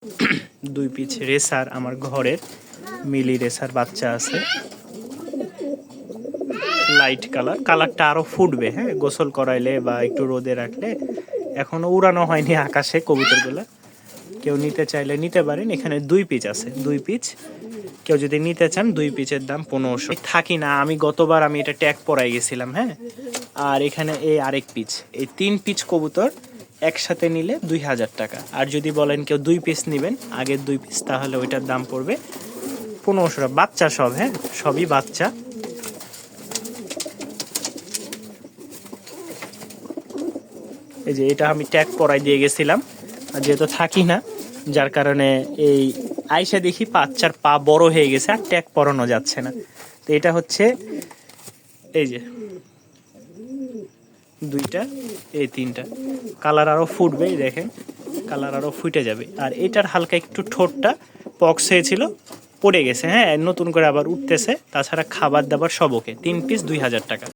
2 piece racer আমার ঘরের মিলি racer বাচ্চা আছে, লাইট কালারটা আরও ফুটবে। হ্যাঁ, গোসল করাইলে বা একটু রোদে রাখলে। এখনও উড়ানো হয়নি আকাশে কবুতরগুলো, কেউ নিতে চাইলে নিতে পারেন। এখানে 2 পিস আছে, 2 পিস কেউ যদি নিতে চান 2 পিসের দাম 1500। থাকি না আমি, গতবার আমি এটা ট্যাগ পরাই গেছিলাম। হ্যাঁ, আর এখানে এই আরেক পিস, এই 3 পিস কবুতর একসাথে নিলে 2000 টাকা। আর যদি বলেন কেউ 2 পিস নেবেন, আগের 2 পিস, তাহলে ওইটার দাম পড়বে 1500 টাকা। বাচ্চা সব, হ্যাঁ সবই বাচ্চা। এই যে এটা আমি ট্যাগ পরাই দিয়ে গেছিলাম, আর যেহেতু থাকি না যার কারণে এই আইসা দেখি বাচ্চার পা বড় হয়ে গেছে আর ট্যাগ পরানো যাচ্ছে না। তো এটা হচ্ছে এই যে 2টা, এই 3টা কালার আরও ফুটবে, দেখেন কালার আরও ফুটে যাবে। আর এটার হালকা একটু ঠোঁটটা পক্স হয়েছিল, পড়ে গেছে। হ্যাঁ, নতুন করে আবার উঠতেছে। তাছাড়া খাবার দাবার সব ওকে। 3 পিস 2000 টাকা।